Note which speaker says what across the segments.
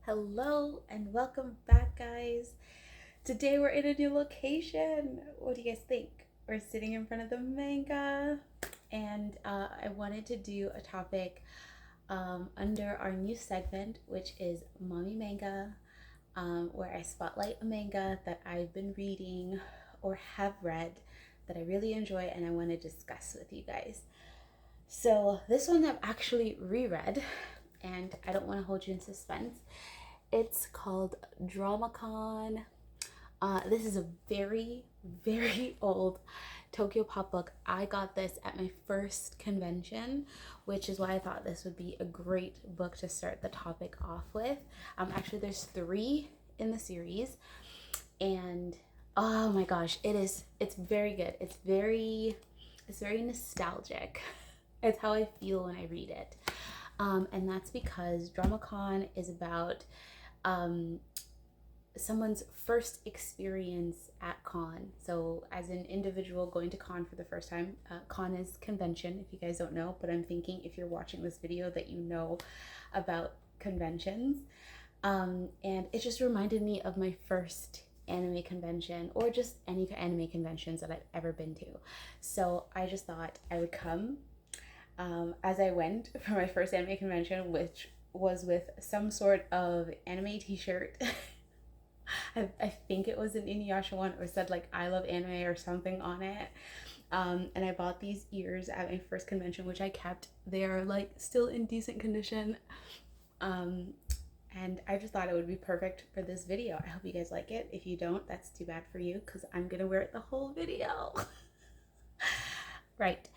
Speaker 1: Hello and welcome back, guys. Today we're in a new location. What do you guys think? We're sitting in front of the manga, and I wanted to do a topic under our new segment, which is Mommy Manga, where I spotlight a manga that I've been reading or have read that I really enjoy and I want to discuss with you guys. So, this one I've actually reread, and I don't want to hold you in suspense. It's called Dramacon. This is a very, very old Tokyo Pop book. I got this at my first convention, which is why I thought this would be a great book to start the topic off with. Actually, there's 3 in the series, and oh my gosh, it's very good. It's very nostalgic. It's how I feel when I read it. And that's because Dramacon is about someone's first experience at con. So as an individual going to con for the first time, con is convention, if you guys don't know, but I'm thinking if you're watching this video that you know about conventions. And it just reminded me of my first anime convention, or just any anime conventions that I've ever been to. So I just thought I would come as I went for my first anime convention, which was with some sort of anime t-shirt. I think it was an Inuyasha one, or said like I love anime or something on it. And I bought these ears at my first convention, which I kept. They are like still in decent condition. And I just thought it would be perfect for this video. I hope you guys like it. If you don't, that's too bad for you, because I'm gonna wear it the whole video. Right.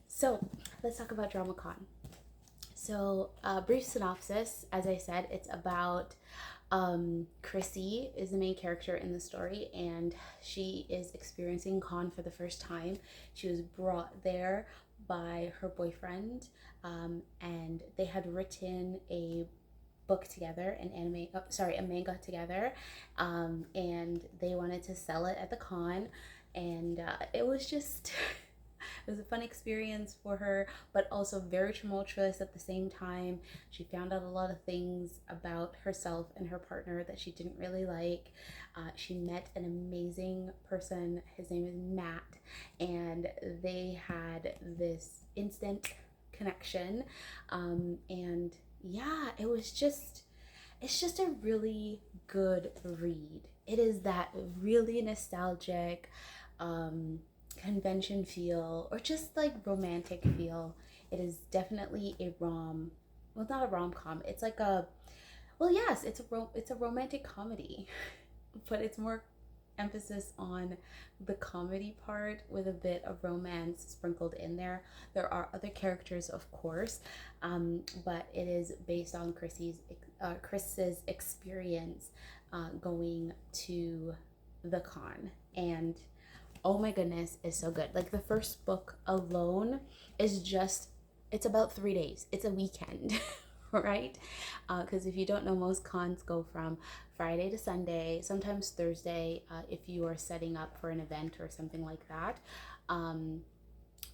Speaker 1: So let's talk about Dramacon. So, brief synopsis. As I said, it's about Chrissy is the main character in the story, and she is experiencing con for the first time. She was brought there by her boyfriend, and they had written a book together, a manga together, and they wanted to sell it at the con, and it was just. It was a fun experience for her, but also very tumultuous at the same time. She found out a lot of things about herself and her partner that she didn't really like. She met an amazing person. His name is Matt, and they had this instant connection. And yeah, it's just a really good read. It is that really nostalgic, convention feel, or just like romantic feel. It is definitely not a rom-com. It's like yes, it's a romantic comedy, but it's more emphasis on the comedy part with a bit of romance sprinkled in there. There are other characters, of course, but it is based on Chris's experience going to the con. And oh my goodness, is so good. Like the first book alone is it's about 3 days. It's a weekend, right? Because if you don't know, most cons go from Friday to Sunday, sometimes Thursday, if you are setting up for an event or something like that,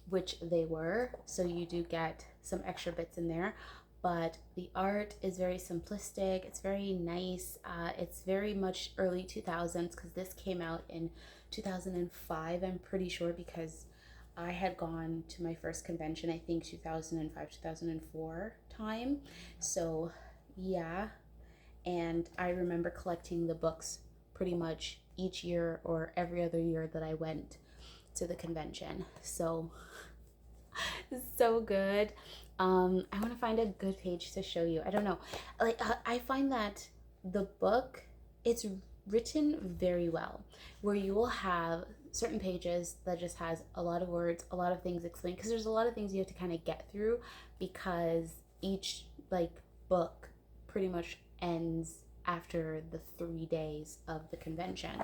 Speaker 1: which they were. So you do get some extra bits in there. But the art is very simplistic. It's very nice. It's very much early 2000s, because this came out in 2005, I'm pretty sure, because I had gone to my first convention, I think 2005, 2004 time. So yeah, and I remember collecting the books pretty much each year or every other year that I went to the convention. So so good. I want to find a good page to show you. I don't know. Like I find that the book, it's written very well, where you will have certain pages that just has a lot of words, a lot of things explained, because there's a lot of things you have to kind of get through, because each like book pretty much ends after the 3 days of the convention.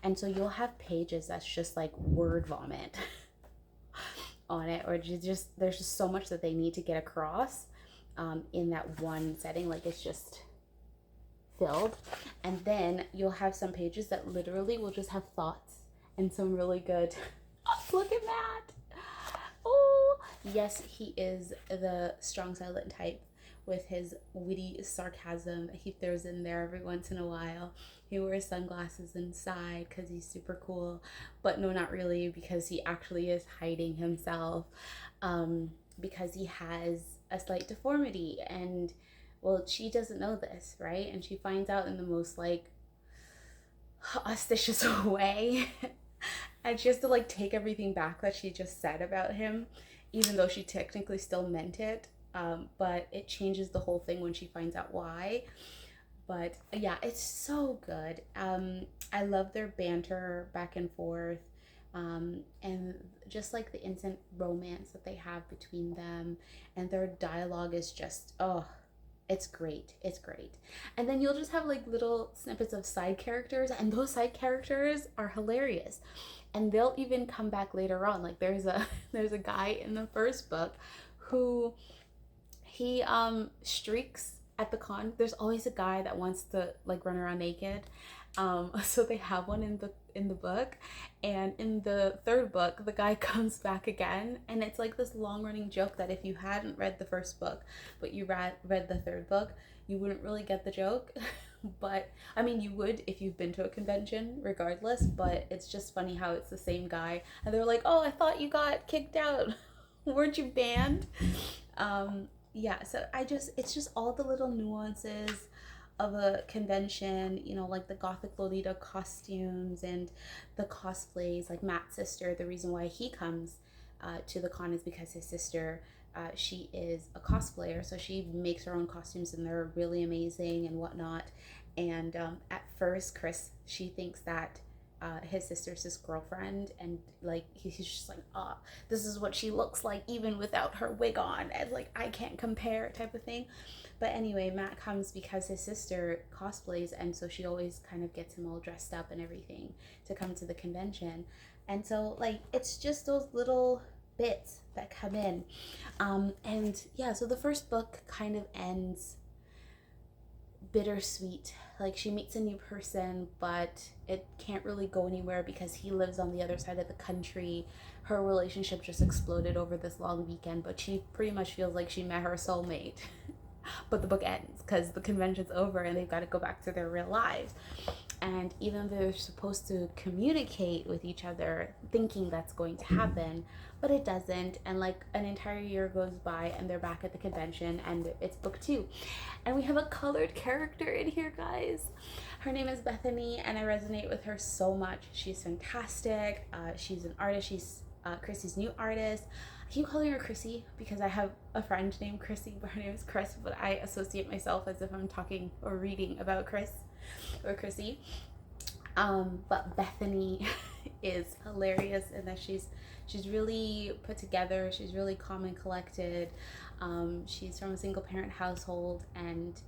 Speaker 1: And so you'll have pages that's just like word vomit on it, or there's just so much that they need to get across in that one setting. Like it's just filled. And then you'll have some pages that literally will just have thoughts and some really good look at that. Oh yes, he is the strong silent type, with his witty sarcasm that he throws in there every once in a while. He wears sunglasses inside because he's super cool, but no, not really, because he actually is hiding himself, because he has a slight deformity. And well, she doesn't know this, right? And she finds out in the most like auspicious way. And she has to like take everything back that she just said about him, even though she technically still meant it. But it changes the whole thing when she finds out why. But yeah, it's so good. I love their banter back and forth. And just like the instant romance that they have between them, and their dialogue is just, oh, it's great. It's great. And then you'll just have like little snippets of side characters, and those side characters are hilarious. And they'll even come back later on. Like there's a there's a guy in the first book who he streaks at the con. There's always a guy that wants to like run around naked. So they have one in the book, and in the third book, the guy comes back again, and it's like this long running joke that if you hadn't read the first book, but you read the third book, you wouldn't really get the joke. But I mean, you would if you've been to a convention, regardless. But it's just funny how it's the same guy, and they're like, "Oh, I thought you got kicked out. Weren't you banned?" Yeah, so it's just all the little nuances of a convention, you know, like the gothic Lolita costumes and the cosplays. Like Matt's sister, the reason why he comes to the con is because his sister, she is a cosplayer, so she makes her own costumes and they're really amazing and whatnot. And at first, Chris, she thinks that his sister's his girlfriend, and like he's just like, oh, this is what she looks like even without her wig on, and like I can't compare type of thing. But anyway, Matt comes because his sister cosplays, and so she always kind of gets him all dressed up and everything to come to the convention. And so like it's just those little bits that come in. And yeah, so the first book kind of ends bittersweet. Like she meets a new person, but it can't really go anywhere because he lives on the other side of the country. Her relationship just exploded over this long weekend, but she pretty much feels like she met her soulmate. But the book ends because the convention's over and they've got to go back to their real lives. And even though they're supposed to communicate with each other, thinking that's going to happen, but it doesn't. And like an entire year goes by and they're back at the convention, and it's book 2. And we have a colored character in here, guys. Her name is Bethany, and I resonate with her so much. She's fantastic. She's an artist. She's Chrissy's new artist. I keep calling her Chrissy because I have a friend named Chrissy, but her name is Chris, but I associate myself as if I'm talking or reading about Chris or Chrissy. But Bethany is hilarious in that she's really put together. She's really calm and collected. She's from a single parent household, and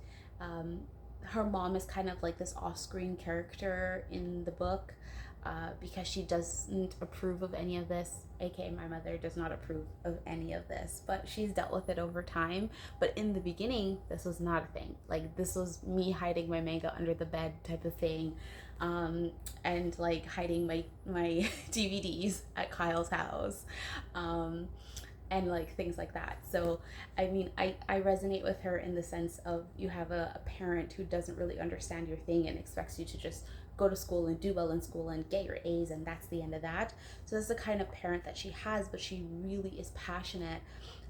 Speaker 1: her mom is kind of like this off-screen character in the book, because she doesn't approve of any of this, aka my mother does not approve of any of this, but she's dealt with it over time. But in the beginning, this was not a thing. Like this was me hiding my manga under the bed type of thing, and like hiding my DVDs at Kyle's house, and like things like that. So I mean, I resonate with her in the sense of you have a parent who doesn't really understand your thing and expects you to just go to school and do well in school and get your A's, and that's the end of that. So that's the kind of parent that she has, but she really is passionate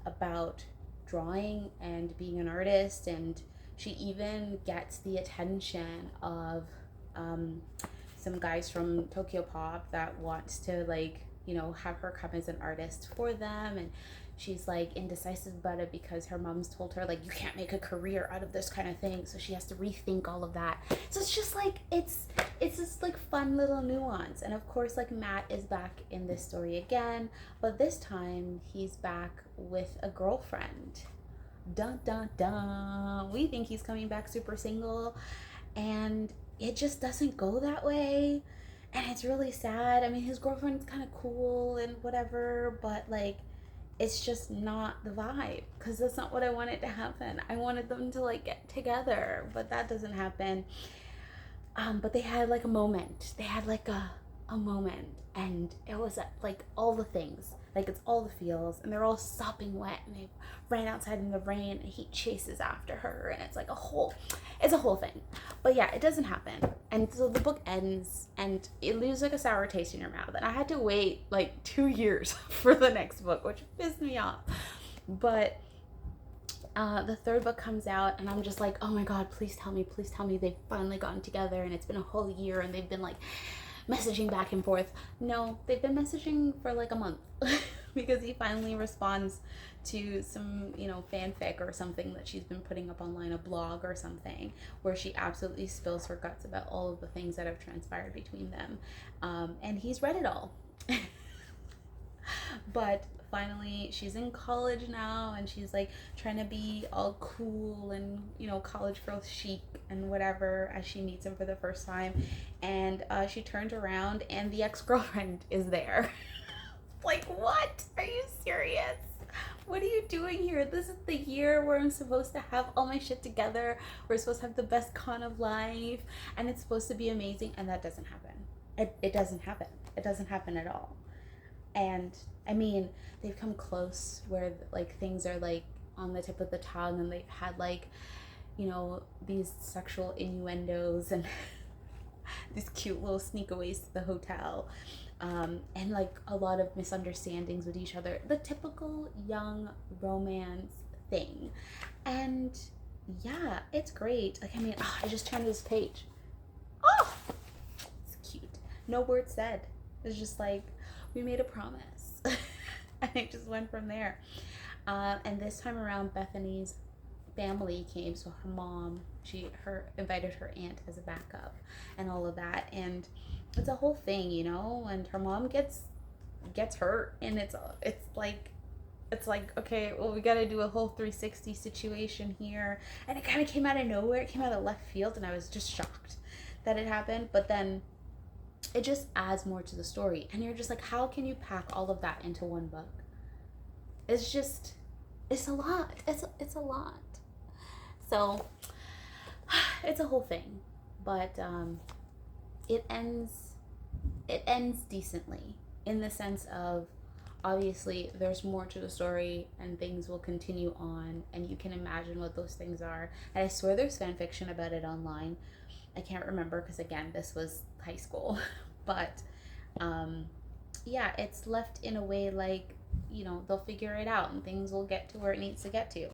Speaker 1: about drawing and being an artist, and she even gets the attention of some guys from Tokyo Pop that wants to like, you know, have her come as an artist for them. And she's like indecisive about it because her mom's told her like you can't make a career out of this kind of thing, so she has to rethink all of that. So it's just like it's this like fun little nuance. And of course, like Matt is back in this story again, but this time he's back with a girlfriend. Dun dun dun. We think he's coming back super single, and it just doesn't go that way. And it's really sad. I mean, his girlfriend's kind of cool and whatever, but like it's just not the vibe, because that's not what I wanted to happen. I wanted them to like get together, but that doesn't happen. But they had like a moment. They had like a moment, and it was like all the things. Like it's all the feels, and they're all sopping wet, and they ran outside in the rain, and he chases after her, and it's like it's a whole thing. But yeah, it doesn't happen. And so the book ends, and it leaves like a sour taste in your mouth. And I had to wait like 2 years for the next book, which pissed me off. But the third book comes out, and I'm just like, oh my god, please tell me they've finally gotten together, and it's been a whole year, and they've been like messaging back and forth. No, they've been messaging for like a month because he finally responds to some, fanfic or something that she's been putting up online, a blog or something, where she absolutely spills her guts about all of the things that have transpired between them. And he's read it all. But finally she's in college now, and she's like trying to be all cool and college girl chic and whatever as she meets him for the first time. And she turned around, and the ex-girlfriend is there. Like, what? Are you serious? What are you doing here? This is the year where I'm supposed to have all my shit together. We're supposed to have the best con of life, and it's supposed to be amazing, and that doesn't happen. It doesn't happen. It doesn't happen at all. And I mean, they've come close where like things are like on the tip of the tongue, and they've had like, these sexual innuendos and these cute little sneakaways to the hotel, and like a lot of misunderstandings with each other, the typical young romance thing. And yeah, it's great. Like, I mean, I just turned this page. Oh, it's cute. No word said. It's just like, we made a promise. And it just went from there. And this time around, Bethany's family came, so her mom, invited her aunt as a backup and all of that. And it's a whole thing, and her mom gets hurt, and it's like, okay, well, we got to do a whole 360 situation here. And it kind of came out of nowhere. It came out of left field, and I was just shocked that it happened. But then it just adds more to the story, and you're just like, how can you pack all of that into one book? It's a lot. It's a lot. So it's a whole thing. But it ends decently, in the sense of, obviously there's more to the story, and things will continue on, and you can imagine what those things are. And I swear there's fan fiction about it online. I can't remember, because again, this was high school. But yeah, it's left in a way like, they'll figure it out, and things will get to where it needs to get to.